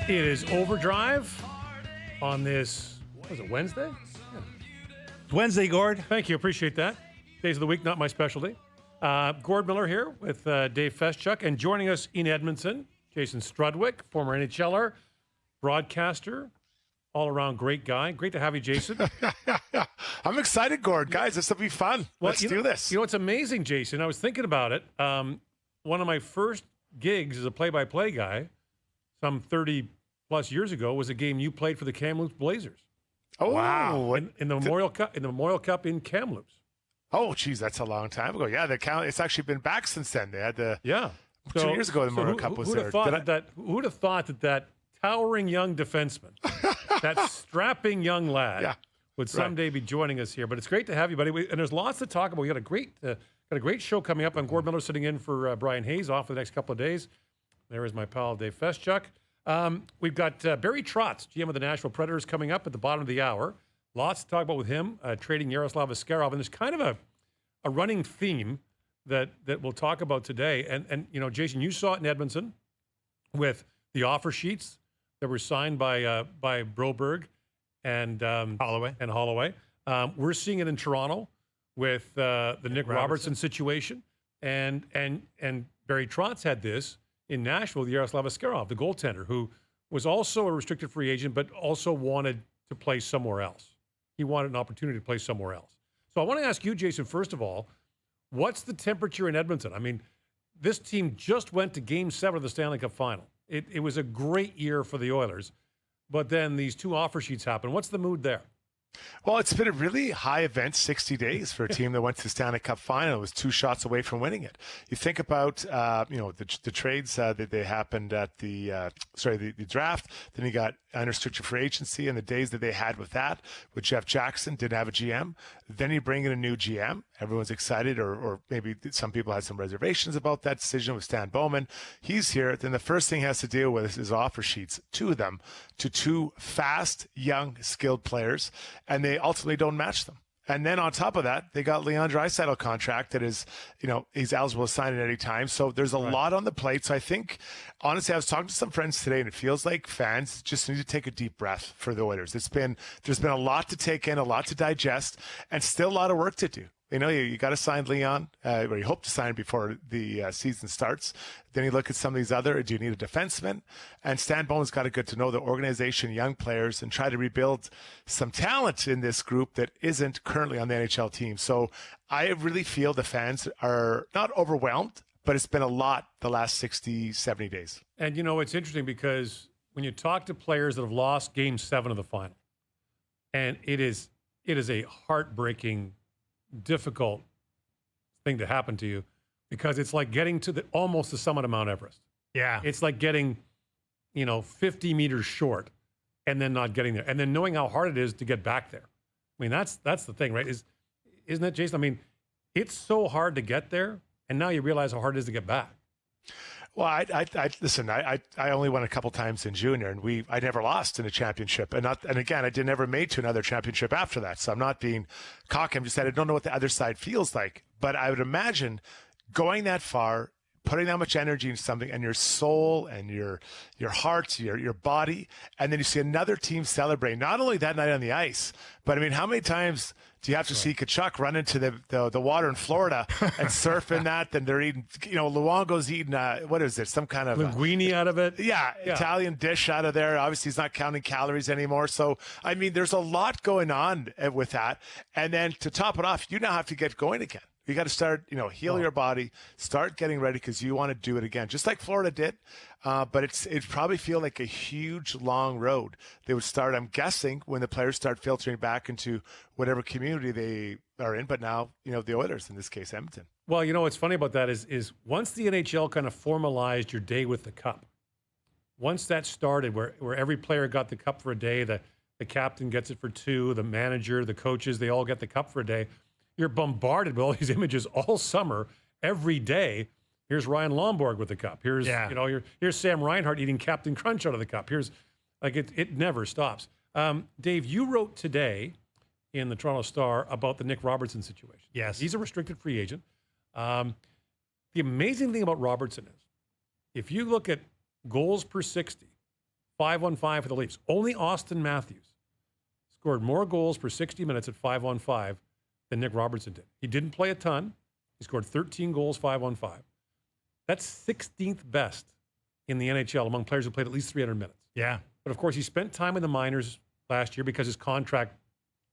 It is OverDrive on this, was it Wednesday? Yeah. It's Wednesday, Gord. Thank you. Appreciate that. Days of the week, not my specialty. Gord Miller here with Dave Feschuk, and joining us in Edmonton, Jason Strudwick, former NHLer, broadcaster, all-around great guy. Great to have you, Jason. I'm excited, Gord. Guys, this will be fun. Let's do this. You know, it's amazing, Jason. I was thinking about it. One of my first gigs as a play-by-play guy, some 30-plus years ago, was a game you played for the Kamloops Blazers. Oh, wow. In the Memorial Cup in Kamloops. Oh, geez, that's a long time ago. Yeah, it's actually been back since then. They had the 2 years ago the Memorial Cup was there. Who would have thought that towering young defenseman, that strapping young lad, would someday be joining us here? But it's great to have you, buddy. And there's lots to talk about. We got a great show coming up. I'm Gord Miller sitting in for Brian Hayes off for the next couple of days. There is my pal Dave Feschuk. We've got Barry Trotz, GM of the Nashville Predators, coming up at the bottom of the hour. Lots to talk about with him, trading Yaroslav Askarov. And there's kind of a running theme that we'll talk about today. And you know, Jason, you saw it in Edmonton with the offer sheets that were signed by Broberg and Holloway. We're seeing it in Toronto with the Nick Robertson situation. And Barry Trotz had this in Nashville, Yaroslav Askarov, the goaltender, who was also a restricted free agent, but also wanted to play somewhere else. He wanted an opportunity to play somewhere else. So I want to ask you, Jason, first of all, what's the temperature in Edmonton? I mean, this team just went to Game 7 of the Stanley Cup Final. It was a great year for the Oilers, but then these two offer sheets happened. What's the mood there? Well, it's been a really high event 60 days for a team that went to the Stanley Cup Final. It was 2 shots away from winning it. You think about, the trades that they happened at the draft. Then you got unrestricted free agency and the days that they had with that, with Jeff Jackson, didn't have a GM. Then you bring in a new GM. Everyone's excited, or maybe some people had some reservations about that decision with Stan Bowman. He's here. Then the first thing he has to deal with is offer sheets, 2 of them, to 2 fast, young, skilled players, and they ultimately don't match them. And then on top of that, they got Leon Draisaitl contract that is, he's eligible to sign at any time. So there's a lot on the plate. So I think, honestly, I was talking to some friends today, and it feels like fans just need to take a deep breath for the Oilers. There's been a lot to take in, a lot to digest, and still a lot of work to do. You got to sign Leon, or you hope to sign before the season starts. Then you look at some of these other, do you need a defenseman? And Stan Bowman's got to get to know the organization, young players, and try to rebuild some talent in this group that isn't currently on the NHL team. So I really feel the fans are not overwhelmed, but it's been a lot the last 60, 70 days. And, it's interesting because when you talk to players that have lost Game 7 of the final, and it is a heartbreaking, difficult thing to happen to you, because it's like getting to almost the summit of Mount Everest. Yeah. It's like getting, 50 meters short and then not getting there, and then knowing how hard it is to get back there. I mean, that's the thing, right? Isn't it, Jason? I mean, it's so hard to get there, and now you realize how hard it is to get back. Well, listen. I only won a couple times in junior, and I never lost in a championship, and again, I never made to another championship after that. So I'm not being cocky. I'm just saying I don't know what the other side feels like, but I would imagine going that far, putting that much energy into something, and your soul and your heart, your body, and then you see another team celebrate, not only that night on the ice, but I mean, how many times do you have to see Kachuk run into the water in Florida and surf in that? Then they're eating, Luongo's eating, what is it? Some kind of linguine out of it. Yeah, Italian dish out of there. Obviously, he's not counting calories anymore. So, I mean, there's a lot going on with that. And then to top it off, you now have to get going again. You got to start, heal your body, start getting ready because you want to do it again, just like Florida did. But it probably feel like a huge, long road. They would start, I'm guessing, when the players start filtering back into whatever community they are in. But now, the Oilers, in this case, Edmonton. Well, what's funny about that is once the NHL kind of formalized your day with the cup, once that started where every player got the cup for a day, the captain gets it for 2, the manager, the coaches, they all get the cup for a day. You're bombarded with all these images all summer, every day. Here's Ryan Lomborg with the cup. Here's here's Sam Reinhart eating Captain Crunch out of the cup. Here's it never stops. Dave, you wrote today in the Toronto Star about the Nick Robertson situation. Yes, he's a restricted free agent. The amazing thing about Robertson is, if you look at goals per 60 5-on-5 for the Leafs. Only Auston Matthews scored more goals per 60 minutes at 5-on-5 than Nick Robertson did. He didn't play a ton. He scored 13 goals 5-on-5. That's 16th best in the NHL among players who played at least 300 minutes. Yeah. But of course, he spent time in the minors last year because his contract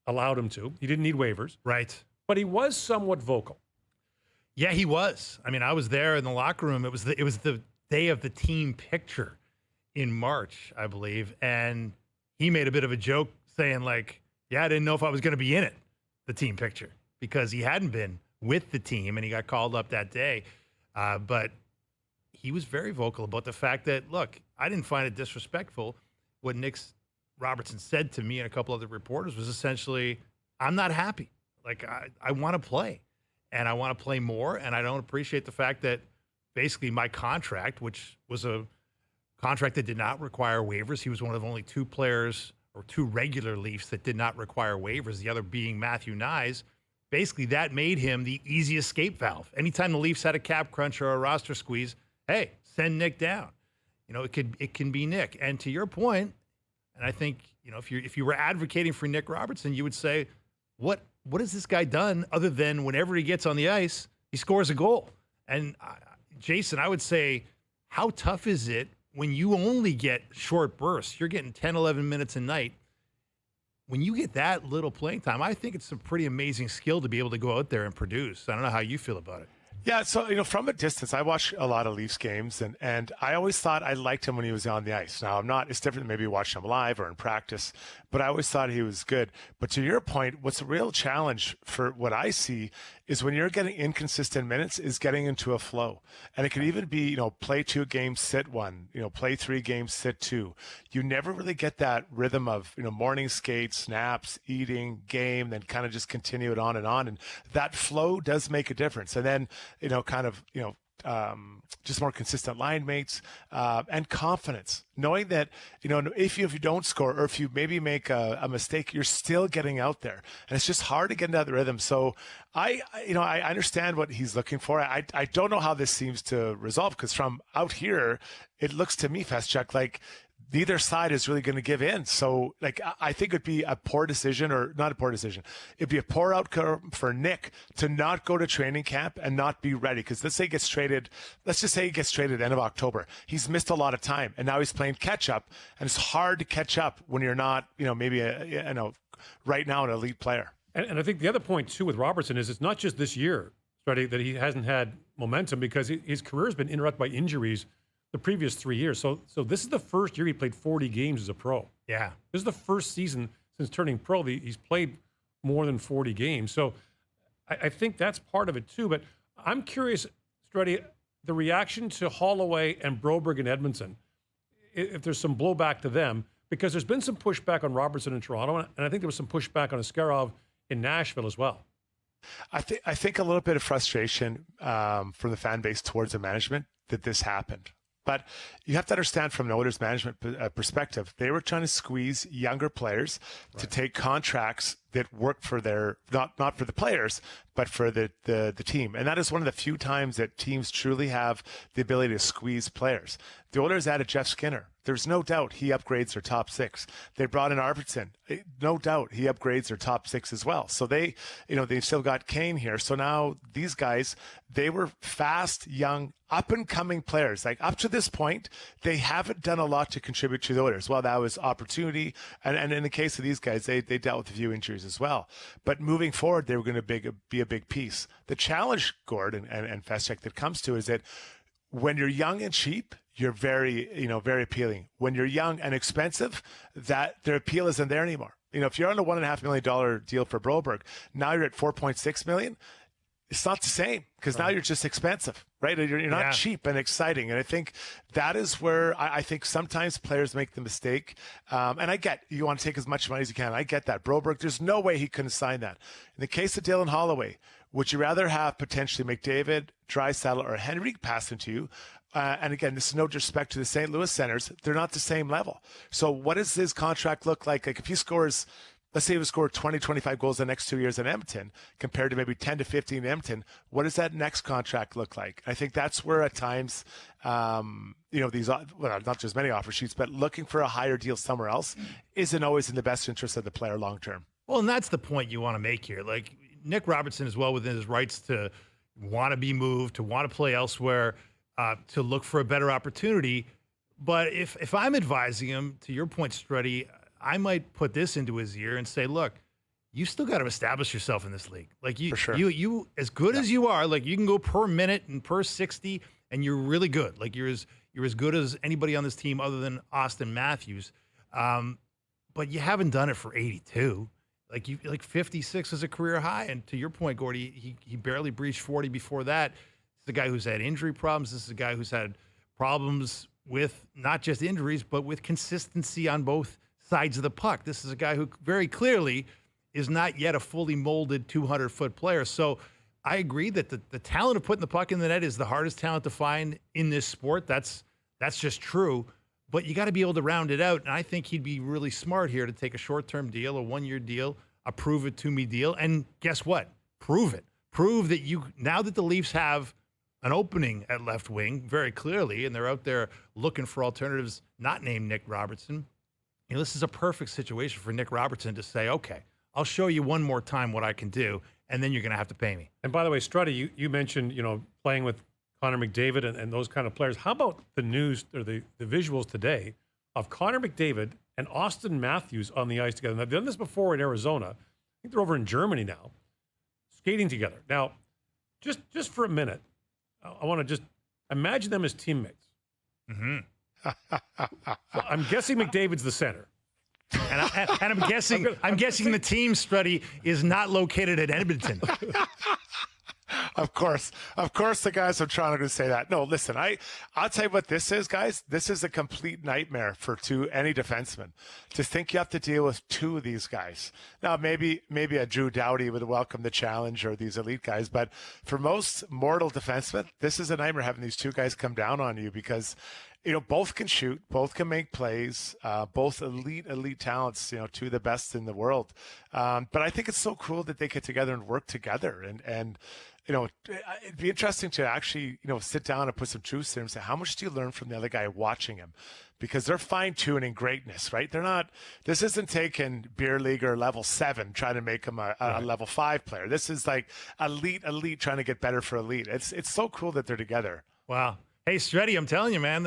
allowed him to. He didn't need waivers. Right. But he was somewhat vocal. Yeah, he was. I mean, I was there in the locker room. It was the day of the team picture in March, I believe, and he made a bit of a joke saying, like, yeah, I didn't know if I was going to be in it, the team picture, because he hadn't been with the team and he got called up that day. But he was very vocal about the fact that, look, I didn't find it disrespectful. What Nick Robertson said to me and a couple other reporters was essentially, I'm not happy. Like, I want to play, and I want to play more, and I don't appreciate the fact that basically my contract, which was a contract that did not require waivers, he was one of only two players or two regular Leafs that did not require waivers, the other being Matthew Nyes. Basically, that made him the easy escape valve. Anytime the Leafs had a cap crunch or a roster squeeze, hey, send Nick down. You know, it can be Nick. And to your point, and I think, you know, if you were advocating for Nick Robertson, you would say, what has this guy done other than whenever he gets on the ice, he scores a goal? And Jason, I would say, how tough is it when you only get short bursts? You're getting 10, 11 minutes a night. When you get that little playing time, I think it's a pretty amazing skill to be able to go out there and produce. I don't know how you feel about it. Yeah, so, you know, from a distance, I watch a lot of Leafs games, and I always thought I liked him when he was on the ice. Now, it's different than maybe watching him live or in practice, but I always thought he was good. But to your point, what's a real challenge for what I see is when you're getting inconsistent minutes is getting into a flow. And it could even be, you know, play 2 games, sit 1, you know, play 3 games, sit 2. You never really get that rhythm of, you know, morning skates, naps, eating, game, then kind of just continue it on. And that flow does make a difference. And then, you know, kind of, you know, just more consistent line mates, and confidence, knowing that, you know, if you don't score or if you maybe make a mistake, you're still getting out there, and it's just hard to get into the rhythm. So I understand what he's looking for. I don't know how this seems to resolve, because from out here, it looks to me, Feschuk, like neither side is really going to give in. So, like, I think it'd be a poor decision, or not a poor decision. It'd be a poor outcome for Nick to not go to training camp and not be ready. Because let's just say he gets traded end of October. He's missed a lot of time, and now he's playing catch up, and it's hard to catch up when you're not, you know, maybe right now an elite player. And I think the other point too with Robertson is it's not just this year, Freddie, that he hasn't had momentum, because his career has been interrupted by injuries the previous 3 years. So this is the first year he played 40 games as a pro. Yeah. This is the first season since turning pro he's played more than 40 games. So I think that's part of it too. But I'm curious, Struddy, the reaction to Holloway and Broberg in Edmonton, if there's some blowback to them, because there's been some pushback on Robertson in Toronto, and I think there was some pushback on Askarov in Nashville as well. I think a little bit of frustration from the fan base towards the management that this happened. But you have to understand, from an Oilers management perspective, they were trying to squeeze younger players to take contracts that work for their, not for the players, but for the team. And that is one of the few times that teams truly have the ability to squeeze players. The Oilers added Jeff Skinner. There's no doubt he upgrades their top 6. They brought in Robertson. No doubt he upgrades their top 6 as well. So they've still got Kane here. So now these guys, they were fast, young, up-and-coming players. Like, up to this point, they haven't done a lot to contribute to the Oilers. Well, that was opportunity. And in the case of these guys, they dealt with a few injuries as well. But moving forward, they were going to be a big piece. The challenge, Gord and Feschuk, that comes to is that when you're young and cheap, you're very appealing. When you're young and expensive, that their appeal isn't there anymore. You know, if you're on a $1.5 million deal for Broberg, now you're at $4.6 million. It's not the same, because now you're just expensive, right? You're not cheap and exciting. And I think that is where I think sometimes players make the mistake. And I get, you want to take as much money as you can. I get that. Broberg, there's no way he couldn't sign that. In the case of Dylan Holloway, would you rather have potentially McDavid, Draisaitl, or Henrique pass into you? And again, this is no disrespect to the St. Louis centers. They're not the same level. So what does his contract look like? Like, if he scores let's say he scored 20, 25 goals the next 2 years in Edmonton compared to maybe 10 to 15 in Edmonton. What does that next contract look like? I think that's where at times, these, not just many offer sheets, but looking for a higher deal somewhere else isn't always in the best interest of the player long term. Well, and that's the point you want to make here. Like, Nick Robertson is well within his rights to want to be moved, to want to play elsewhere, to look for a better opportunity. But if I'm advising him, to your point, Struddy, I might put this into his ear and say, look, you still got to establish yourself in this league. Like, you, for sure. you as good as you are, like, you can go per minute and per 60, and you're really good. Like, you're as good as anybody on this team other than Auston Matthews. But you haven't done it for 82. Like 56 is a career high. And to your point, Gordy, he barely breached 40 before that. This is a guy who's had injury problems. This is a guy who's had problems with not just injuries, but with consistency on both sides of the puck. This is a guy who very clearly is not yet a fully molded 200-foot player. So I agree that the talent of putting the puck in the net is the hardest talent to find in this sport. That's just true. But you got to be able to round it out. And I think he'd be really smart here to take a short-term deal, a one-year deal, a prove-it-to-me deal. And guess what? Prove it. Prove that now that the Leafs have an opening at left wing very clearly, and they're out there looking for alternatives not named Nick Robertson, this is a perfect situation for Nick Robertson to say, okay, I'll show you one more time what I can do, and then you're going to have to pay me. And by the way, Struddy, you mentioned, playing with Connor McDavid and those kind of players. How about the news or the visuals today of Connor McDavid and Auston Matthews on the ice together? Now, they've done this before in Arizona. I think they're over in Germany now, skating together. Now, just for a minute, I want to just imagine them as teammates. Mm-hmm. So I'm guessing McDavid's the center. And I'm guessing the team, Struddy, is not located at Edmonton. Of course, the guys from Toronto are going to say that. No, listen, I'll tell you what this is, guys. This is a complete nightmare for any defenseman to think you have to deal with two of these guys. Now, maybe a Drew Doughty would welcome the challenge, or these elite guys, but for most mortal defensemen, this is a nightmare having these two guys come down on you because both can shoot, both can make plays, both elite talents, two of the best in the world. But I think it's so cool that they get together and work together. And it'd be interesting to actually, sit down and put some truth there and say, how much do you learn from the other guy watching him? Because they're fine-tuning greatness, right? This isn't taking beer league or level 7 trying to make him a level 5 player. This is like elite trying to get better for elite. It's so cool that they're together. Wow. Hey, Struddy, I'm telling you, man,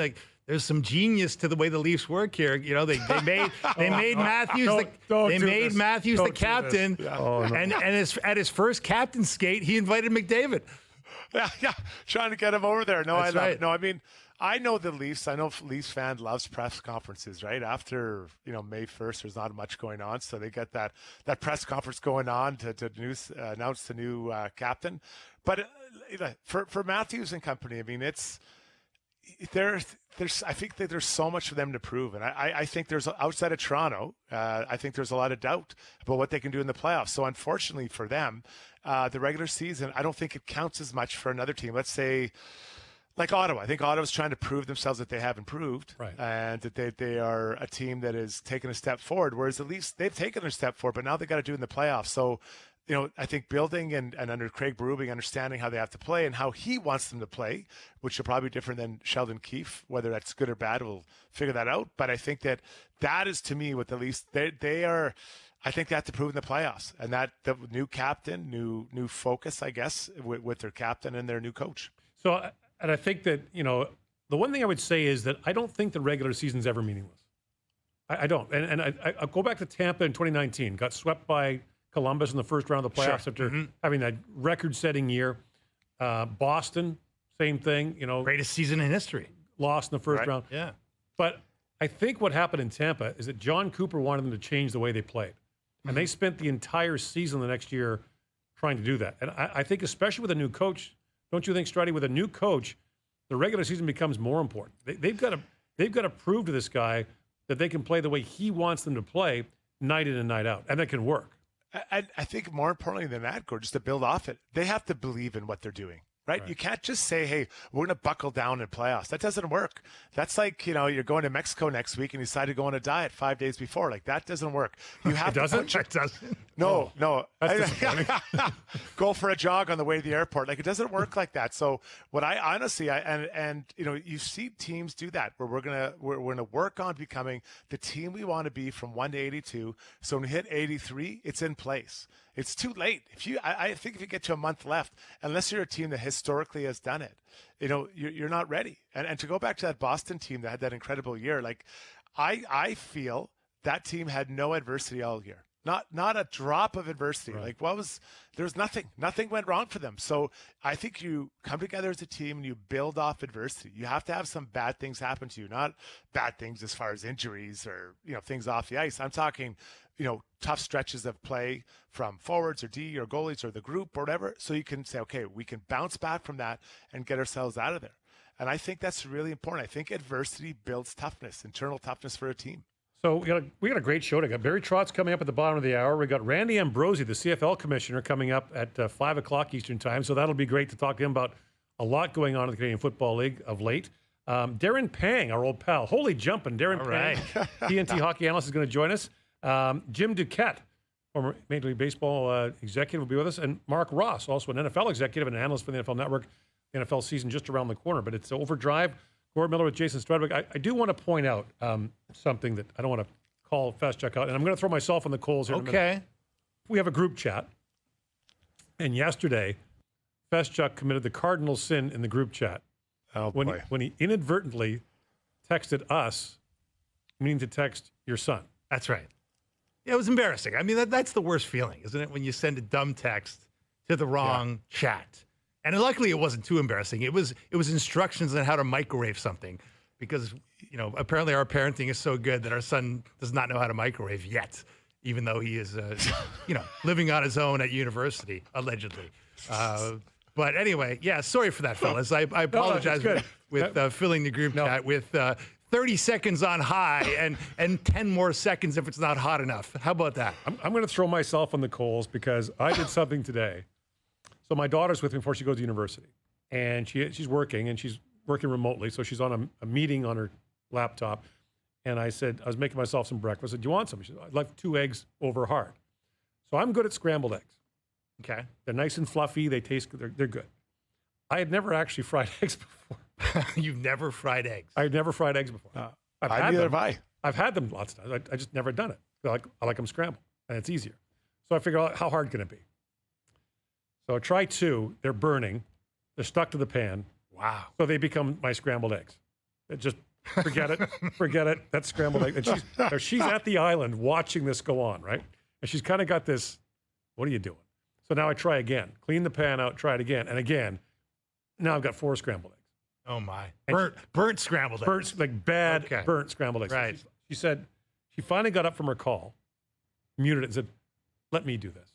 there's some genius to the way the Leafs work here. They made Matthews the captain, and at his first captain skate, he invited McDavid. Yeah, trying to get him over there. No, That's right. No, I mean, I know the Leafs. I know Leafs fan loves press conferences, right? After May 1st, there's not much going on, so they get that press conference going on to announce the new captain. But for Matthews and company, I mean, I think that there's so much for them to prove. And I think there's, outside of Toronto, I think there's a lot of doubt about what they can do in the playoffs. So unfortunately for them, the regular season, I don't think it counts as much for another team. Let's say like Ottawa. I think Ottawa's trying to prove themselves that they have improved, right, and that they are a team that is taking a step forward, whereas at least they've taken their step forward, but now they got to do it in the playoffs. So I think building and under Craig Berube, understanding how they have to play and how he wants them to play, which will probably be different than Sheldon Keefe. Whether that's good or bad, we'll figure that out. But I think that is, to me, what the Leafs, they are. I think they have to prove in the playoffs, and that the new captain, new focus, I guess, with their captain and their new coach. So, and I think that the one thing I would say is that I don't think the regular season's ever meaningless. I don't, and I go back to Tampa in 2019, got swept by Columbus in the first round of the playoffs after having that record-setting year. Boston, same thing. Greatest season in history. Lost in the first round. Yeah. But I think what happened in Tampa is that John Cooper wanted them to change the way they played. And they spent the entire season the next year trying to do that. And I think especially with a new coach, don't you think, Struddy, with a new coach, the regular season becomes more important. They've got to prove to this guy that they can play the way he wants them to play night in and night out, and that can work. I think more importantly than that, Gord, just to build off it, they have to believe in what they're doing. right? You can't just say, hey, we're going to buckle down in playoffs. That doesn't work. That's like, you're going to Mexico next week and you decide to go on a diet 5 days before. Like, that doesn't work. You have it doesn't? It doesn't? No. That's disappointing. Go for a jog on the way to the airport. Like, it doesn't work like that. So what I honestly, you see teams do that where we're going to work on becoming the team we want to be from 1 to 82. So when we hit 83, it's in place. It's too late. I think if you get to a month left, unless you're a team that historically has done it, you're not ready. And to go back to that Boston team that had that incredible year, like I feel that team had no adversity all year. Not a drop of adversity. Right. Like there was nothing. Nothing went wrong for them. So I think you come together as a team and you build off adversity. You have to have some bad things happen to you, not bad things as far as injuries or things off the ice. I'm talking tough stretches of play from forwards or D or goalies or the group or whatever. So you can say, okay, we can bounce back from that and get ourselves out of there. And I think that's really important. I think adversity builds toughness, internal toughness for a team. So we got a great show. We got Barry Trotz coming up at the bottom of the hour. We got Randy Ambrosi, the CFL commissioner, coming up at 5 o'clock Eastern time. So that'll be great to talk to him about a lot going on in the Canadian Football League of late. Darren Pang, our old pal, holy jumping, Darren Pang, TNT hockey analyst, is going to join us. Jim Duquette, former Major League Baseball executive, will be with us, and Mark Ross, also an NFL executive and an analyst for the NFL Network. The NFL season just around the corner, but it's OverDrive. Gord Miller with Jason Strudwick. I do want to point out something that I don't want to call Feschuk out, and I'm going to throw myself on the coals here. Okay. We have a group chat, and yesterday, Feschuk committed the cardinal sin in the group chat. Oh, boy. When he inadvertently texted us, meaning to text your son. That's right. Yeah, it was embarrassing. I mean, that's the worst feeling, isn't it? When you send a dumb text to the wrong chat. And luckily, it wasn't too embarrassing. It was instructions on how to microwave something, because apparently our parenting is so good that our son does not know how to microwave yet, even though he is living on his own at university allegedly. But anyway, yeah, sorry for that, fellas. I apologize with filling the group chat with 30 seconds on high and 10 more seconds if it's not hot enough. How about that? I'm going to throw myself on the coals because I did something today. So my daughter's with me before she goes to university, and she's working remotely. So she's on a meeting on her laptop. And I said, I was making myself some breakfast. I said, do you want some? She said, I'd like 2 eggs over hard. So I'm good at scrambled eggs. Okay. They're nice and fluffy. They taste good. They're good. I had never actually fried eggs before. You've never fried eggs? I had never fried eggs before. Neither have I. I've had them lots of times. I just never done it. I like them scrambled, and it's easier. So I figured out how hard can it be? So I try 2. They're burning. They're stuck to the pan. Wow. So they become my scrambled eggs. Just forget it. Forget it. That's scrambled eggs. And she's at the island watching this go on, right? And she's kind of got this, what are you doing? So now I try again. Clean the pan out, try it again. And again, now I've got 4 scrambled eggs. Oh, my. Burnt scrambled eggs. Burnt, like bad burnt scrambled eggs. Right. She said, she finally got up from her call, muted it, and said, let me do this.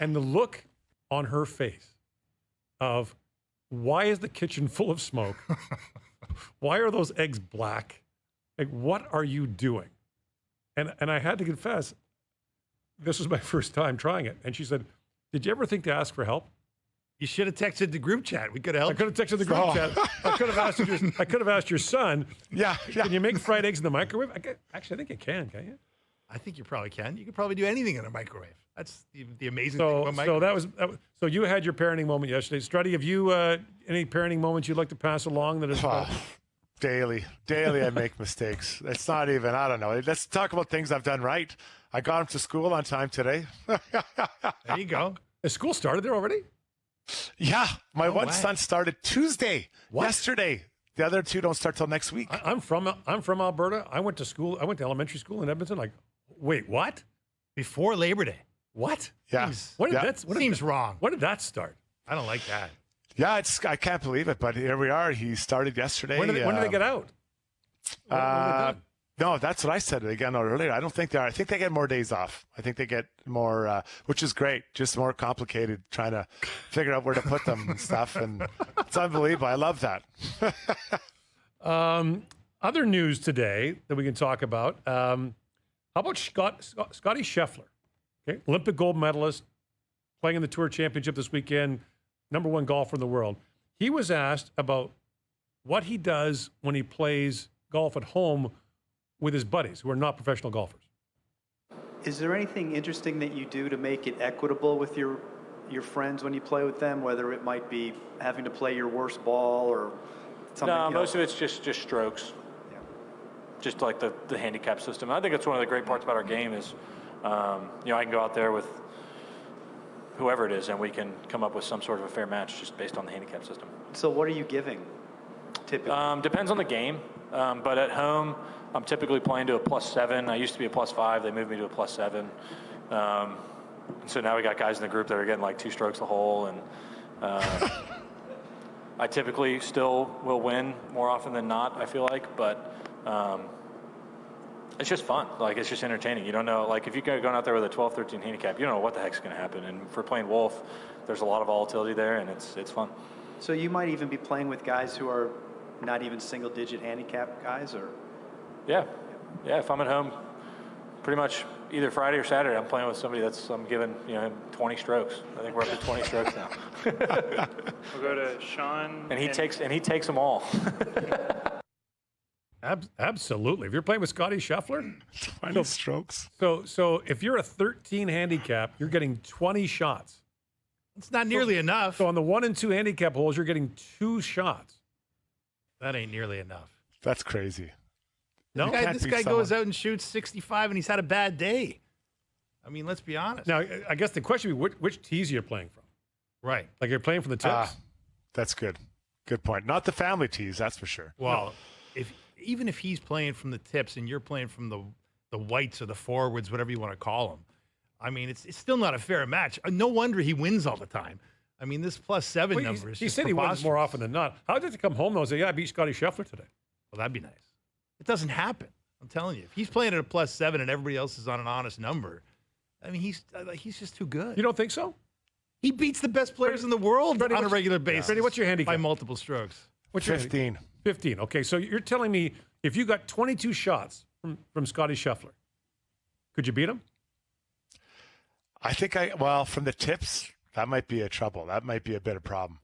and the look on her face of, why is the kitchen full of smoke? Why are those eggs black? Like, what are you doing? And I had to confess, this was my first time trying it. And she said, did you ever think to ask for help? You should have texted the group chat. We could have helped. I could have texted the group chat. I could have asked your son. Yeah. Can you make fried eggs in the microwave? Actually, I think you can you? I think you probably can. You could probably do anything in a microwave. That's the amazing thing about microwave. So you had your parenting moment yesterday. Struddy, have you any parenting moments you'd like to pass along that is daily I make mistakes. It's not even, I don't know. Let's talk about things I've done right. I got him to school on time today. There you go. Has school started there already? Yeah. My one son started Tuesday. Yesterday. The other 2 don't start till next week. I'm from Alberta. I went to elementary school in Edmonton. Like, wait, what? Before Labor Day. What? Yeah. Seems wrong. When did that start? I don't like that. Yeah, I can't believe it, but here we are. He started yesterday. When did they get out? No, that's what I said. They got out earlier. I don't think they are. I think they get more days off. I think they get more, which is great. Just more complicated trying to figure out where to put them and stuff. And it's unbelievable. I love that. Other news today that we can talk about. How about Scottie Scheffler? Okay, Olympic gold medalist, playing in the Tour Championship this weekend. #1 golfer in the world. He was asked about what he does when he plays golf at home with his buddies who are not professional golfers. Is there anything interesting that you do to make it equitable with your friends when you play with them, whether it might be having to play your worst ball or something? No, most of it's just strokes. Yeah. Just like the handicap system. I think that's one of the great parts about our game is, I can go out there with whoever it is and we can come up with some sort of a fair match just based on the handicap system. So what are you giving typically? Depends on the game, but at home I'm typically playing to a +7. I used to be a +5. They moved me to a +7. And so now we got guys in the group that are getting like 2 strokes a hole, and I typically still will win more often than not, I feel like, but it's just fun. Like, it's just entertaining. You don't know, like, if you're going out there with a 12, 13 handicap, you don't know what the heck's going to happen. And for playing Wolf, there's a lot of volatility there, and it's fun. So you might even be playing with guys who are not even single-digit handicap guys, or? Yeah. If I'm at home, pretty much either Friday or Saturday, I'm playing with somebody I'm giving him 20 strokes. I think we're up to 20 strokes now. We'll go to Sean. And he takes them all. Absolutely. If you're playing with Scottie Scheffler, 20 strokes. So if you're a 13 handicap, you're getting 20 shots. It's not nearly enough. So on the 1 and 2 handicap holes, you're getting 2 shots. That ain't nearly enough. That's crazy. No, This guy goes out and shoots 65, and he's had a bad day. I mean, let's be honest. Now, I guess the question would be, which tees you're playing from? Right. Like you're playing from the tips? That's good. Good point. Not the family tees, that's for sure. Well, even if he's playing from the tips and you're playing from the whites or the forwards, whatever you want to call them, I mean, it's still not a fair match. No wonder he wins all the time. I mean, this +7 number is He just said he wins preposterous. more often than not. How did it come home, though, and say, yeah, I beat Scottie Scheffler today? Well, that'd be nice. It doesn't happen. I'm telling you. If he's playing at a +7 and everybody else is on an honest number, I mean, he's just too good. You don't think so? He beats the best players in the world Freddie, on a regular basis. Freddie, what's your handicap? By multiple strokes. What's your 15. 15. Okay, so you're telling me if you got 22 shots from Scottie Scheffler, could you beat him? I think from the tips, that might be a trouble. That might be a bit of a problem.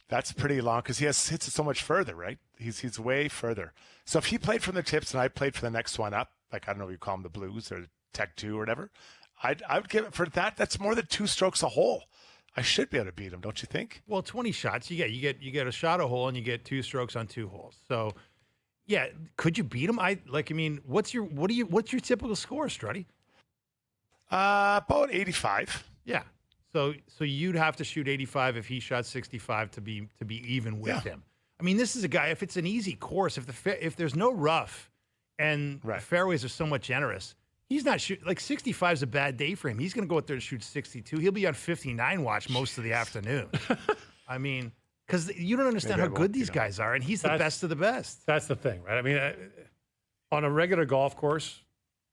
That's pretty long because he hits it so much further, right? He's way further. So if he played from the tips and I played for the next one up, like I don't know what you call them, the blues or Tech 2 or whatever, I would give it for that. That's more than 2 strokes a hole. I should be able to beat him, don't you think? Well, 20 shots, you get a shot a hole and you get 2 strokes on 2 holes. So, yeah, could you beat him? What's your typical score, Struddy? About 85. Yeah. So you'd have to shoot 85 if he shot 65 to be even with him. I mean, this is a guy. If it's an easy course, if there's no rough, and the fairways are somewhat generous, he's not shooting. Like 65 is a bad day for him. He's going to go out there to shoot 62. He'll be on 59 watch most of the afternoon. I mean, because you don't understand how good these guys are, and he's the best of the best. That's the thing, right? I mean, on a regular golf course,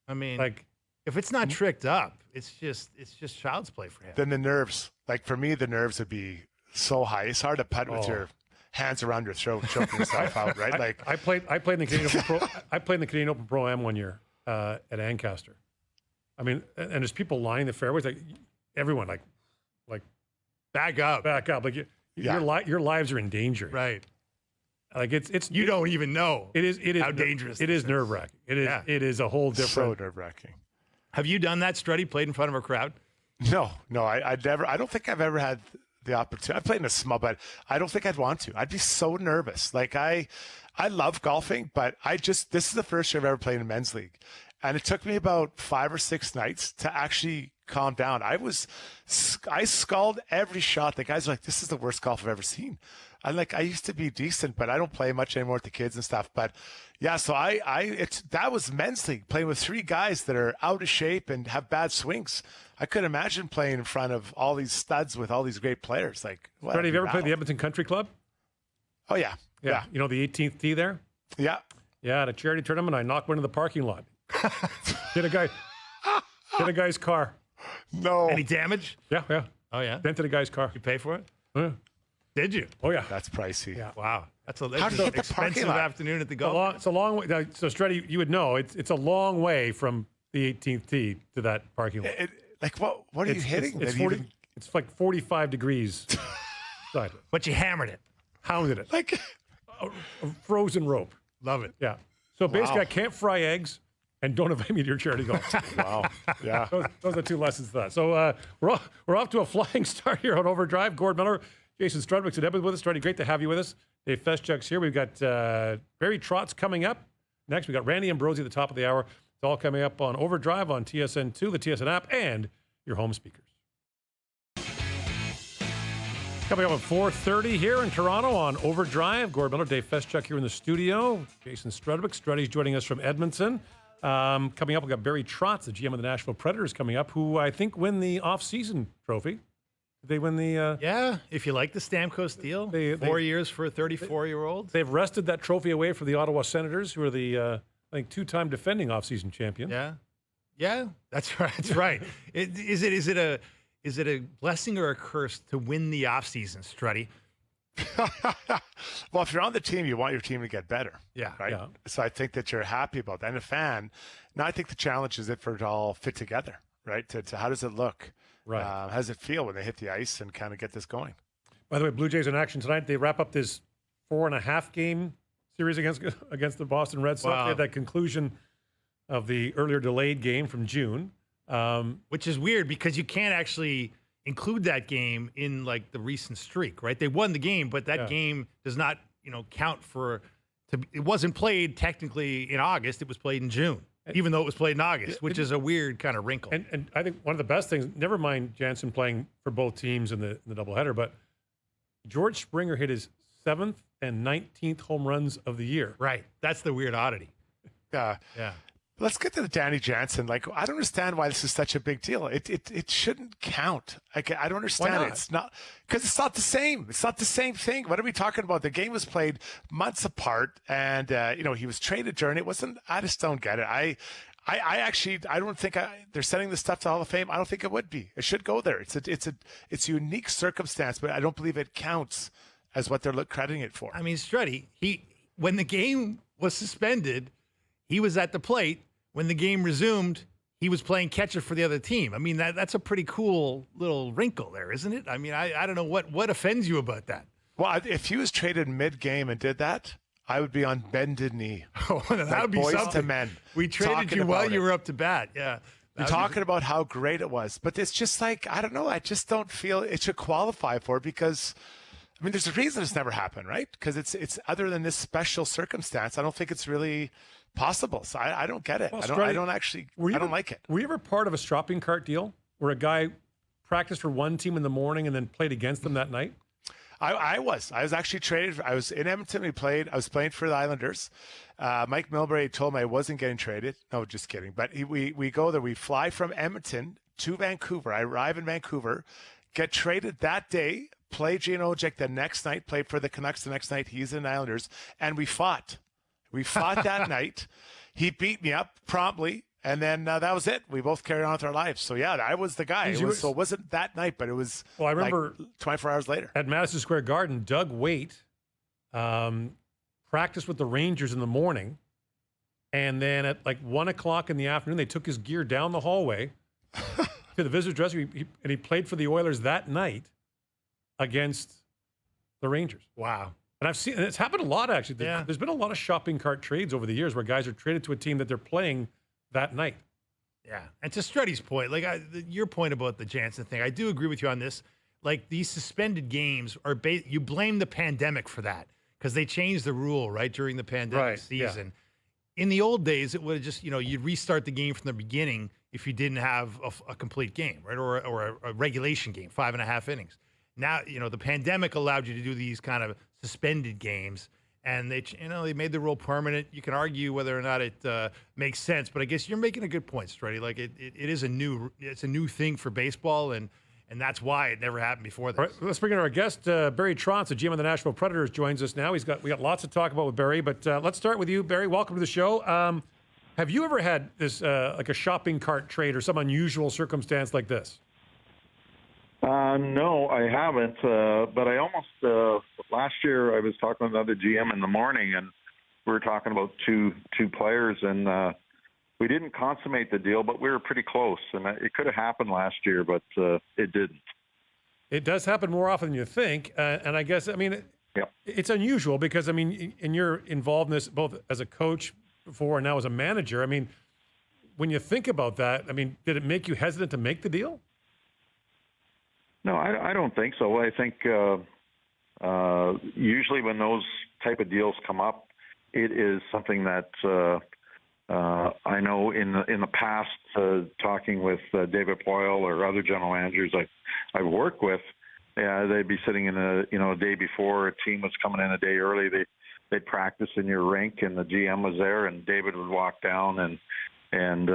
I mean, like if it's not tricked up, it's just child's play for him. Then the nerves, like for me, the nerves would be so high. It's hard to putt with your hands around your throat, choking yourself out, right? Like I played in the Canadian Open Pro. I played in the Canadian Open Pro Am one year at Ancaster. I mean, and there's people lining the fairways, like everyone, like back up. Like your lives are in danger, right? Like it's you don't even know. It is how dangerous. It is nerve wracking. It is a whole different. So nerve wracking. Have you done that, Struddy? Played in front of a crowd? No, I'd never. I don't think I've ever had the opportunity. I played in a small, but I don't think I'd want to. I'd be so nervous. Like I love golfing, but this is the first year I've ever played in a men's league, and it took me about 5 or 6 nights to actually calm down. I sculled every shot. The guys are like, "This is the worst golf I've ever seen." I'm like, I used to be decent, but I don't play much anymore with the kids and stuff. But yeah, so that was men's league, playing with 3 guys that are out of shape and have bad swings. I couldn't imagine playing in front of all these studs with all these great players. Like, Freddie, have you ever played the Edmonton Country Club? Oh yeah. You know the 18th tee there? Yeah. Yeah, at a charity tournament, I knocked one in the parking lot. Hit a guy's car. No. Any damage? Yeah. Oh yeah. Dented a guy's car. You pay for it? Yeah. Did you? Oh yeah. That's pricey. Yeah. Wow. That's an How did you hit the expensive parking lot? afternoon at the golf. It's a long way. So, Struddy, you would know it's a long way from the 18th tee to that parking lot. Like what are you hitting? It's like 45 degrees Exactly. But you hammered it. Hounded it. Like A frozen rope. Love it. Yeah. So basically, I can't fry eggs and don't invite me to your charity golf. wow. Yeah. Those are 2 lessons to that. So we're off to a flying start here on OverDrive. Gord Miller, Jason Strudwick, and Edward with us. Struddy, great to have you with us. Dave Feschuk's here. We've got Barry Trotz coming up. Next, we got Randy Ambrosi at the top of the hour. It's all coming up on OverDrive on TSN2, the TSN app, and your home speakers. Coming up at 4:30 here in Toronto on OverDrive. Gord Miller, Dave Feschuk here in the studio. Jason Strudwick. Struddy's joining us from Edmonton. Coming up, we've got Barry Trotz, the GM of the Nashville Predators, coming up, who I think win the off-season trophy. Did they win the... Yeah, if you like the Stamkos deal, 4 years for a 34-year-old. They've wrested that trophy away from the Ottawa Senators, who are the, I think, 2-time defending off-season champion. Yeah, that's right. That's right. Is it a blessing or a curse to win the offseason, Struddy? Well, if you're on the team, you want your team to get better. Yeah. Right. Yeah. So I think that you're happy about that. And a fan, now I think the challenge is for it to all fit together, right? To how does it look? Right. How does it feel when they hit the ice and kind of get this going? By the way, Blue Jays in action tonight. They wrap up this 4.5 game series against the Boston Red Sox. Wow. They had that conclusion of the earlier delayed game from June. Which is weird because you can't actually include that game in like the recent streak, right? They won the game, but that game does not, count for. It wasn't played technically in August. It was played in June, even though it was played in August, which is a weird kind of wrinkle. And I think one of the best things, never mind Jansen playing for both teams in the doubleheader, but George Springer hit his 7th and 19th home runs of the year. Right. That's the weird oddity. Yeah. Let's get to the Danny Jansen. Like, I don't understand why this is such a big deal. It shouldn't count. Like, I don't understand Why it. not? It's not because it's not the same. It's not the same thing. What are we talking about? The game was played months apart, and he was traded during it. Wasn't. I just don't get it. I actually don't think they're sending this stuff to Hall of Fame. I don't think it would be. It should go there. It's a unique circumstance, but I don't believe it counts as what they're crediting it for. I mean, Struddy, when the game was suspended, he was at the plate. When the game resumed, he was playing catcher for the other team. I mean, that's a pretty cool little wrinkle there, isn't it? I mean, I don't know what offends you about that. Well, if he was traded mid-game and did that, I would be on bended knee. Oh, that would be boys something. to men. We traded you while you were up to bat. Yeah. You're talking about how great it was. But it's just like, I don't know. I just don't feel it should qualify for it because, I mean, there's a reason it's never happened, right? Because it's other than this special circumstance, I don't think it's really possible. So I don't get it. Well, I don't like it. Were you ever part of a shopping cart deal where a guy practiced for one team in the morning and then played against them that night? I was actually traded. I was in Edmonton. I was playing for the Islanders. Mike Milbury told me I wasn't getting traded. No, just kidding. But we go there. We fly from Edmonton to Vancouver. I arrive in Vancouver, get traded that day, play Gene Ojek the next night, played for the Canucks the next night. He's in the Islanders. And we fought. We fought that night. He beat me up promptly. And then that was it. We both carried on with our lives. So, yeah, I was the guy. So it wasn't that night, but it was I remember 24 hours later. At Madison Square Garden, Doug Waite practiced with the Rangers in the morning. And then at like 1 o'clock in the afternoon, they took his gear down the hallway to the visitor's dressing room. And he played for the Oilers that night against the Rangers. Wow. And it's happened a lot, actually. There's been a lot of shopping cart trades over the years where guys are traded to a team that they're playing that night. Yeah. And to Struddy's point, like your point about the Jansen thing, I do agree with you on this. Like these suspended games you blame the pandemic for that because they changed the rule, right, during the pandemic season. Yeah. In the old days, it would have just, you'd restart the game from the beginning if you didn't have a complete game, right, or a regulation game, 5.5 innings. Now, the pandemic allowed you to do these kind of suspended games, and they made the rule permanent. You can argue whether or not it makes sense, but I guess you're making a good point, Struddy. Like it is a new thing for baseball, and that's why it never happened before this. All right, let's bring in our guest, Barry Trotz, the GM of the Nashville Predators, joins us now. We got lots to talk about with Barry, but let's start with you, Barry. Welcome to the show. Have you ever had this like a shopping cart trade or some unusual circumstance like this? No, I haven't. But I almost last year I was talking with another GM in the morning, and we were talking about two players, and we didn't consummate the deal, but we were pretty close, and it could have happened last year, but it didn't. It does happen more often than you think. And I guess, I mean, it's unusual because, I mean, in your involvedness, both as a coach before and now as a manager, I mean, when you think about that, I mean, did it make you hesitant to make the deal? No, I don't think so. I think usually when those type of deals come up, it is something that I know in the past, talking with David Poyle or other general managers I've worked with, they'd be sitting in a day before a team was coming in a day early. They'd practice in your rink, and the GM was there, and David would walk down and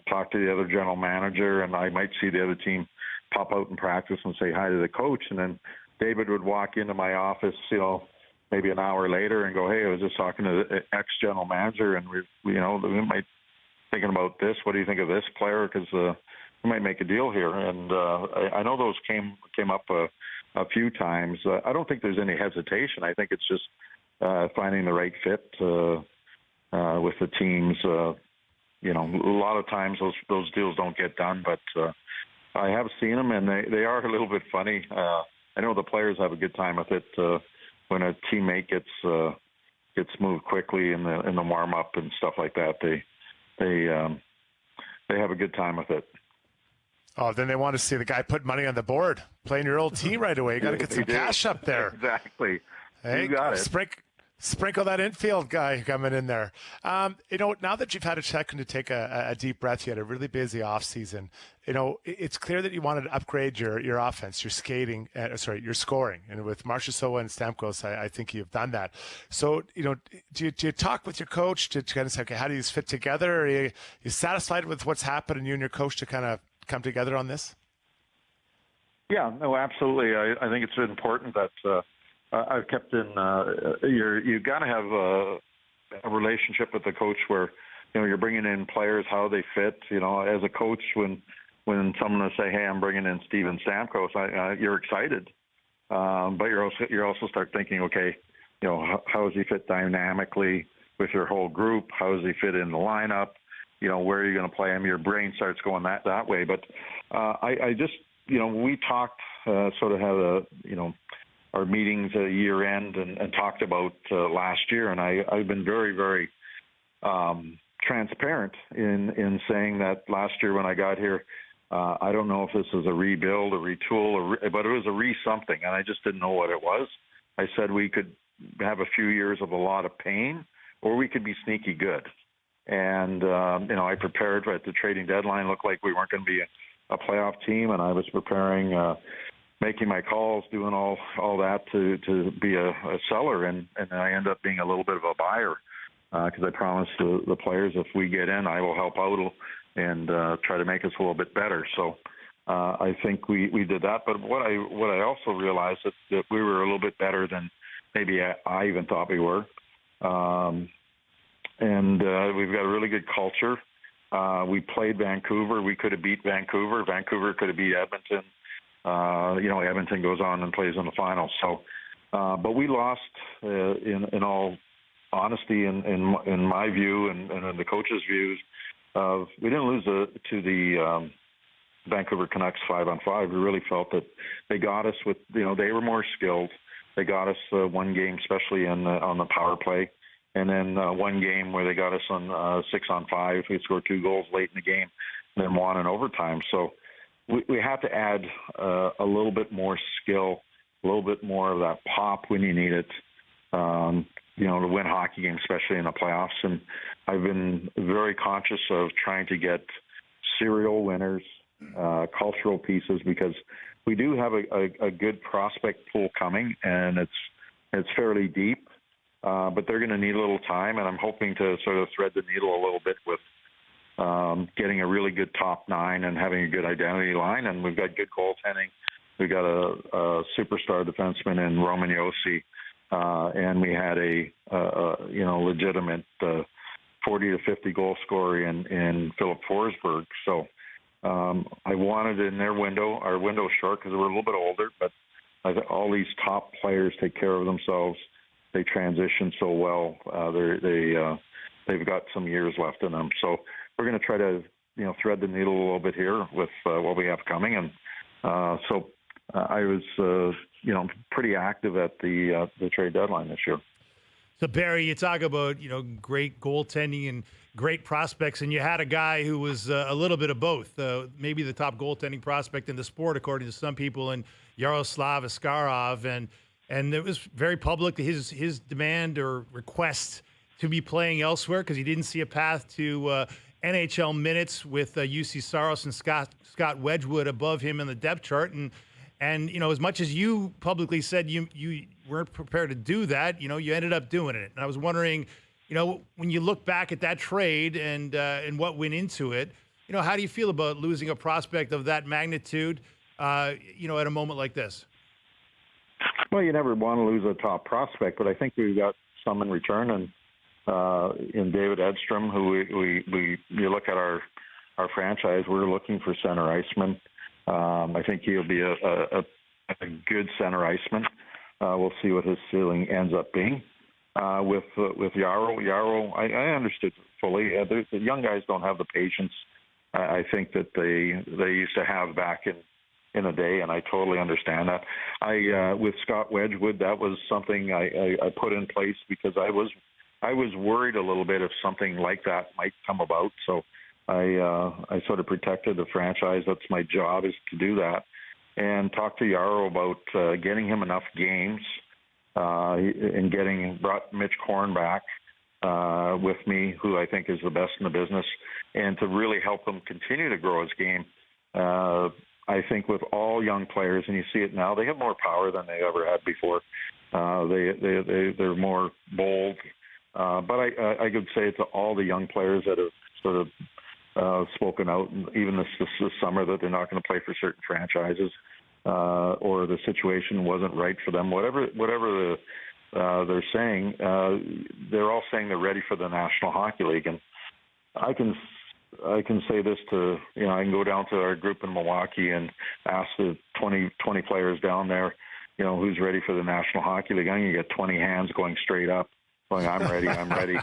talk to the other general manager, and I might see the other team pop out and practice and say hi to the coach, and then David would walk into my office, maybe an hour later and go, hey, I was just talking to the ex-general manager, and we might thinking about this. What do you think of this player? Because we might make a deal here. And I know those came up a few times. I don't think there's any hesitation. I think it's just finding the right fit with the teams. A lot of times those deals don't get done, but I have seen them, and they are a little bit funny. I know the players have a good time with it when a teammate gets moved quickly in the warm up and stuff like that. They have a good time with it. Oh, then they want to see the guy put money on the board, playing your old team right away. You got to get some cash up there. Exactly. Hey, you got it. Sprinkle that infield guy coming in there. Now that you've had a second to take a deep breath, you had a really busy off season. It's clear that you wanted to upgrade your offense, your skating, your scoring. And with Marchessault and Stamkos, I think you've done that. So, do you talk with your coach to kind of say, okay, how do these fit together? Are you satisfied with what's happened, and you and your coach to kind of come together on this? Yeah, no, absolutely. I think it's important that I've kept in. You got to have a relationship with the coach where you're bringing in players, how they fit. As a coach, when someone will say, "Hey, I'm bringing in Steven Stamkos," you're excited, but you're also start thinking, okay, how does he fit dynamically with your whole group? How does he fit in the lineup? Where are you going to play him? Your brain starts going that way. But I just, we talked, sort of had our meetings at year end and talked about last year. And I've been very, very transparent in saying that last year when I got here, I don't know if this is a rebuild, a retool, but it was a re-something. And I just didn't know what it was. I said we could have a few years of a lot of pain, or we could be sneaky good. And, I prepared at the trading deadline. Looked like we weren't going to be a playoff team, and I was preparing, making my calls, doing all that to be a seller, and I end up being a little bit of a buyer because I promised the players if we get in, I will help out and try to make us a little bit better. So I think we did that. But what I also realized that we were a little bit better than maybe I even thought we were. And we've got a really good culture. We played Vancouver. We could have beat Vancouver. Vancouver could have beat Edmonton. Edmonton goes on and plays in the finals. So, but we lost in all honesty, in my view, and in the coach's views. We didn't lose to the Vancouver Canucks 5-on-5. We really felt that they got us with, they were more skilled. They got us one game, especially on the power play. And then one game where they got us on 6-on-5. We scored 2 goals late in the game and then won in overtime. So we had to add a little bit more skill, a little bit more of that pop when you need it, to win hockey games, especially in the playoffs. And I've been very conscious of trying to get serial winners, cultural pieces, because we do have a good prospect pool coming, and it's fairly deep. But they're going to need a little time, and I'm hoping to sort of thread the needle a little bit with getting a really good top 9 and having a good identity line. And we've got good goaltending. We've got a superstar defenseman in Roman Josi, and we had a legitimate 40 to 50 goal scorer in Philip Broberg. So I wanted in their window. Our window's short because we're a little bit older, but all these top players take care of themselves. They transition so well. They've got some years left in them. So we're going to try to thread the needle a little bit here with what we have coming. And so I was pretty active at the trade deadline this year. So Barry, you talk about great goaltending and great prospects, and you had a guy who was a little bit of both. Maybe the top goaltending prospect in the sport, according to some people, and Yaroslav Askarov, and it was very public his demand or request to be playing elsewhere because he didn't see a path to NHL minutes with UC Saros and Scott Wedgwood above him in the depth chart, and as much as you publicly said you weren't prepared to do that, you ended up doing it. And I was wondering, when you look back at that trade and what went into it, how do you feel about losing a prospect of that magnitude, at a moment like this? Well, you never want to lose a top prospect, but I think we got some in return, and in David Edstrom, who you look at our franchise, we're looking for center iceman. I think he'll be a good center iceman. We'll see what his ceiling ends up being. With Yaro, I understood fully. The young guys don't have the patience I think that they used to have back in a day, and I totally understand that. With Scott Wedgwood, that was something I put in place because I was worried a little bit if something like that might come about. So I sort of protected the franchise. That's my job, is to do that, and talk to Yaro about getting him enough games and brought Mitch Korn back with me, who I think is the best in the business, and to really help him continue to grow his game. I think with all young players, and you see it now, they have more power than they ever had before. They're more bold. But I could say to all the young players that have sort of spoken out, even this summer, that they're not going to play for certain franchises, or the situation wasn't right for them. Whatever they're saying, they're all saying they're ready for the National Hockey League. And I can say this to, I can go down to our group in Milwaukee and ask the 20 players down there, who's ready for the National Hockey League. I'm going to get 20 hands going straight up, going, I'm ready.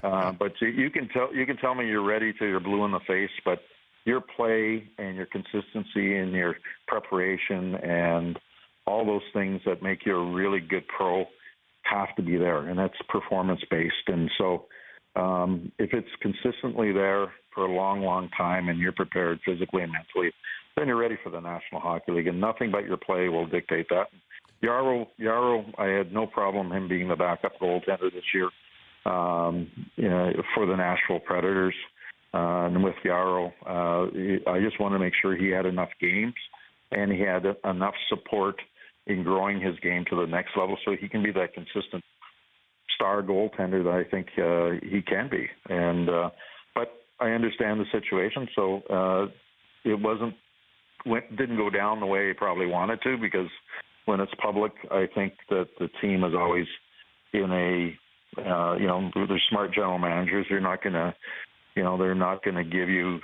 But you can tell me you're ready till you're blue in the face, but your play and your consistency and your preparation and all those things that make you a really good pro have to be there, and that's performance-based. And so if it's consistently there for a long, long time and you're prepared physically and mentally, then you're ready for the National Hockey League, and nothing but your play will dictate that. Yaro, I had no problem him being the backup goaltender this year for the Nashville Predators. And with Yaro, I just want to make sure he had enough games and he had enough support in growing his game to the next level so he can be that consistent star goaltender that I think he can be. And but I understand the situation, so it didn't go down the way he probably wanted to, because when it's public, I think that the team is always in a they're smart general managers. They're not going to they're not going to give you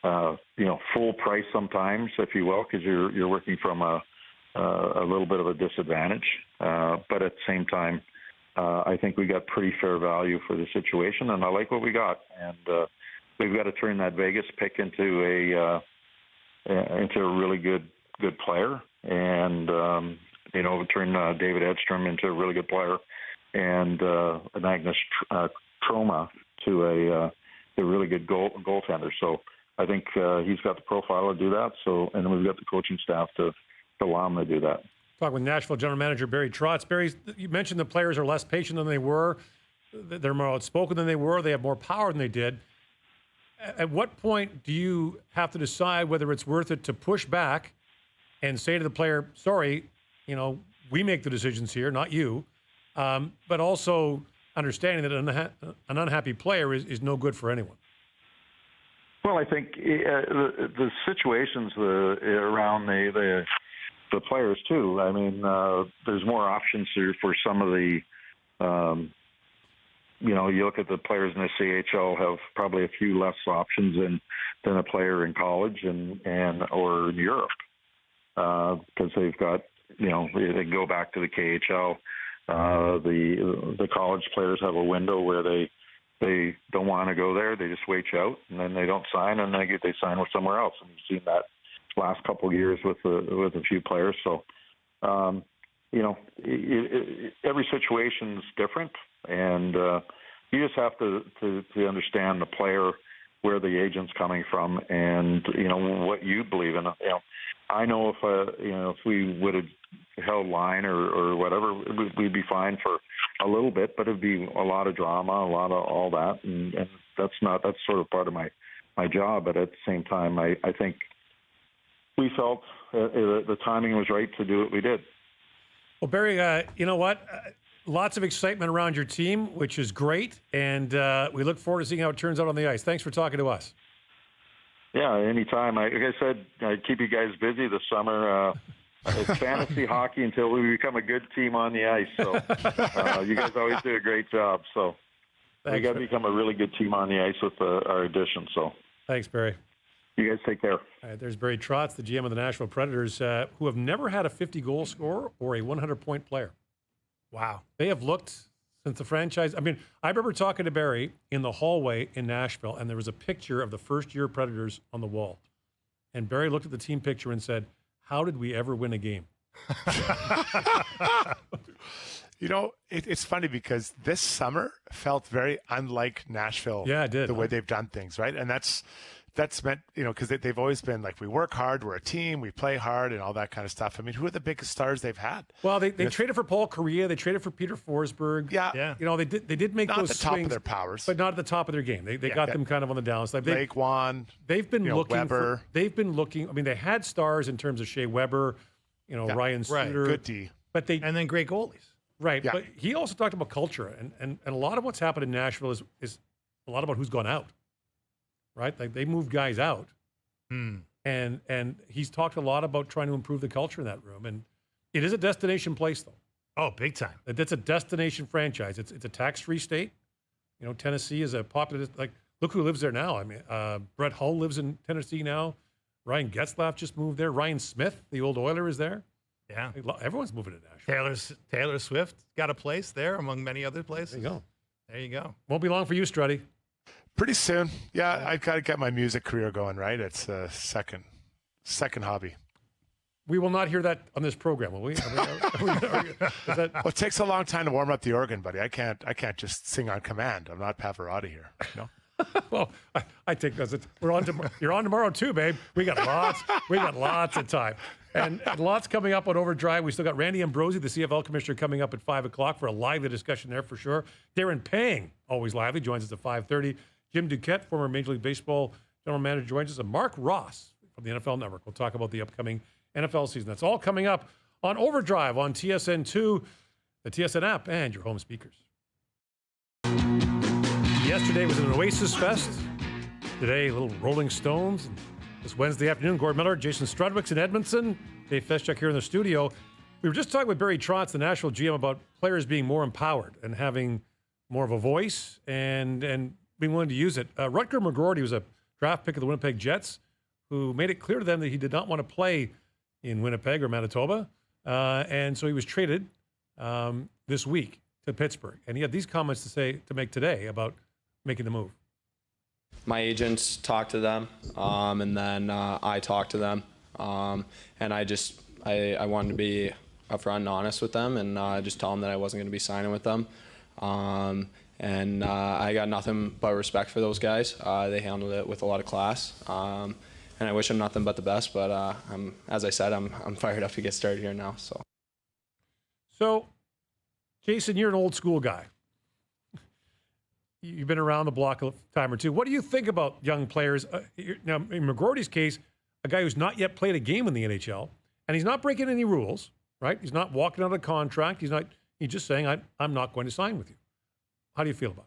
full price sometimes, if you will, because you're working from a little bit of a disadvantage. But at the same time, I think we got pretty fair value for the situation, and I like what we got. And we've got to turn that Vegas pick into a really good player, and turn David Edstrom into a really good player, and Magnus Troma to a really good goaltender. So I think he's got the profile to do that. So, and then we've got the coaching staff to allow him to do that. Talk with Nashville General Manager Barry Trotz. Barry, you mentioned the players are less patient than they were. They're more outspoken than they were. They have more power than they did. At what point do you have to decide whether it's worth it to push back and say to the player, sorry, we make the decisions here, not you, but also understanding that an unhappy player is no good for anyone? Well, I think the situations around the players too. I mean, there's more options here for some of the. You look at the players in the CHL have probably a few less options than a player in college or in Europe, because they've got they go back to the KHL. The college players have a window where they don't want to go there. They just wait you out, and then they don't sign, and they sign with somewhere else. And you've seen that last couple of years with a few players. So, every situation's different, and you just have to understand the player, where the agent's coming from, and what you believe in. I know if we would have held line or whatever, we'd be fine for a little bit, but it'd be a lot of drama, a lot of all that, and that's sort of part of my job. But at the same time, I think we felt the timing was right to do what we did. Well, Barry, you know what? Lots of excitement around your team, which is great, and we look forward to seeing how it turns out on the ice. Thanks for talking to us. Yeah, anytime. Like I said, I keep you guys busy this summer. It's fantasy hockey until we become a good team on the ice. So you guys always do a great job. So we got to become a really good team on the ice with our addition. So thanks, Barry. You guys take care. All right, there's Barry Trotz, the GM of the Nashville Predators, who have never had a 50-goal scorer or a 100-point player. Wow. They have looked since the franchise. I mean, I remember talking to Barry in the hallway in Nashville, and there was a picture of the first-year Predators on the wall. And Barry looked at the team picture and said, how did we ever win a game? It's funny because this summer felt very unlike Nashville. Yeah, it did. The way they've done things, right? And that's meant, because they've always been like, we work hard, we're a team, we play hard, and all that kind of stuff. I mean, who are the biggest stars they've had? Well, they traded for Paul Correa, they traded for Peter Forsberg. Yeah. They did make not those at the top swings, of their powers, but not at the top of their game. They got them kind of on the downside. Blake Wan. They've been looking. Weber. They've been looking. I mean, they had stars in terms of Shea Weber, Ryan Suter, good D, and then great goalies. Right, yeah. But he also talked about culture, and a lot of what's happened in Nashville is a lot about who's gone out. Right, like they moved guys out. And he's talked a lot about trying to improve the culture in that room. And it is a destination place, though. Oh, big time. It's a destination franchise. It's a tax-free state. Tennessee is a popular, look who lives there now. I mean, Brett Hull lives in Tennessee now. Ryan Getzlaf just moved there. Ryan Smith, the old Oiler, is there. Yeah. Everyone's moving to Nashville. Taylor Swift got a place there among many other places. There you go. go. Won't be long for you, Struddy. Pretty soon. Yeah, I've got to get my music career going, right? It's a second hobby. We will not hear that on this program, will we? Well, it takes a long time to warm up the organ, buddy. I can't just sing on command. I'm not Pavarotti here. Well, I take those. You're on tomorrow too, babe. We got lots of time. And lots coming up on OverDrive. We still got Randy Ambrosi, the CFL commissioner, coming up at 5 o'clock for a lively discussion there for sure. Darren Pang, always lively, joins us at 5:30. Jim Duquette, former Major League Baseball general manager, joins us. And Mark Ross from the NFL Network. We'll talk about the upcoming NFL season. That's all coming up on OverDrive on TSN2, the TSN app, and your home speakers. Yesterday was an Oasis Fest. Today, a little Rolling Stones. This Wednesday afternoon, Gord Miller, Jason Strudwick's in Edmonton, Dave Feschuk here in the studio. We were just talking with Barry Trotz, the Nashville GM, about players being more empowered and having more of a voice and being willing to use it. Rutger McGroarty was a draft pick of the Winnipeg Jets who made it clear to them that he did not want to play in Winnipeg or Manitoba. And so he was traded this week to Pittsburgh. And he had these comments to make today about making the move. My agents talked to them, and then I talked to them. And I wanted to be upfront and honest with them and just tell them that I wasn't going to be signing with them. And I got nothing but respect for those guys. They handled it with a lot of class. And I wish them nothing but the best. But as I said, I'm fired up to get started here now. So, Jason, you're an old school guy. You've been around the block a time or two. What do you think about young players? Now, in McGroarty's case, a guy who's not yet played a game in the NHL, and he's not breaking any rules, right? He's not walking out of a contract. He's just saying, I'm not going to sign with you. How do you feel about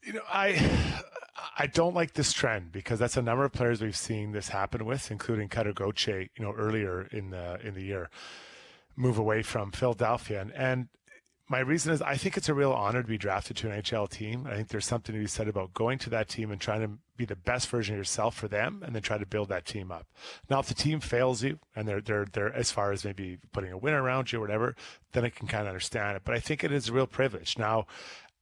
it? I don't like this trend because that's a number of players we've seen this happen with, including Cutter Gauthier, earlier in the year, move away from Philadelphia. And my reason is I think it's a real honor to be drafted to an NHL team. I think there's something to be said about going to that team and trying to be the best version of yourself for them and then try to build that team up. Now, if the team fails you and they're as far as maybe putting a winner around you or whatever, then I can kind of understand it. But I think it is a real privilege. Now,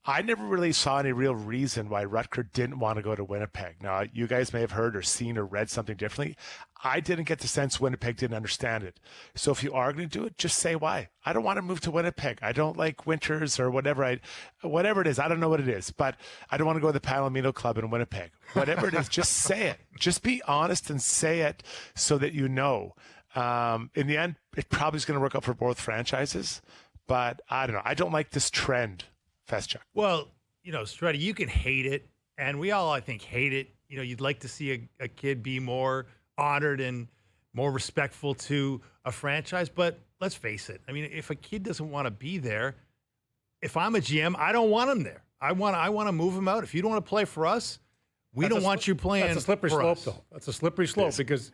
I never really saw any real reason why Rutger didn't want to go to Winnipeg. Now, you guys may have heard or seen or read something differently. I didn't get the sense Winnipeg didn't understand it. So if you are going to do it, just say why. I don't want to move to Winnipeg. I don't like winters or whatever. Whatever it is, I don't know what it is, but I don't want to go to the Palomino Club in Winnipeg. Whatever it is, just say it. Just be honest and say it so that you know. In the end, it probably is going to work out for both franchises, but I don't know. I don't like this trend. Feschuk. Well, Struddy, you can hate it, and we all, I think, hate it. You'd like to see a kid be more honored and more respectful to a franchise, but let's face it. I mean, if a kid doesn't want to be there, if I'm a GM, I don't want him there. I want to move him out. If you don't want to play for us, we don't want you playing. That's a slippery slope, us. though. That's a slippery slope because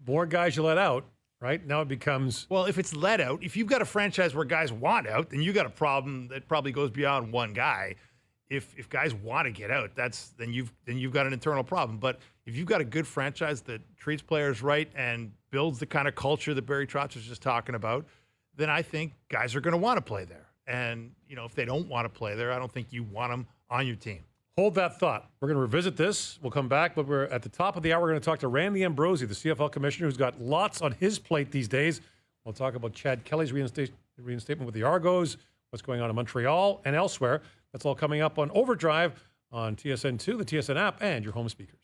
more guys you let out. Right? Now it becomes... Well, if it's let out, if you've got a franchise where guys want out, then you got a problem that probably goes beyond one guy. If guys want to get out, then you've got an internal problem. But if you've got a good franchise that treats players right and builds the kind of culture that Barry Trotz was just talking about, then I think guys are going to want to play there. And, if they don't want to play there, I don't think you want them on your team. Hold that thought. We're going to revisit this. We'll come back, but we're at the top of the hour. We're going to talk to Randy Ambrosie, the CFL commissioner, who's got lots on his plate these days. We'll talk about Chad Kelly's reinstatement with the Argos, what's going on in Montreal and elsewhere. That's all coming up on OverDrive on TSN2, the TSN app, and your home speakers.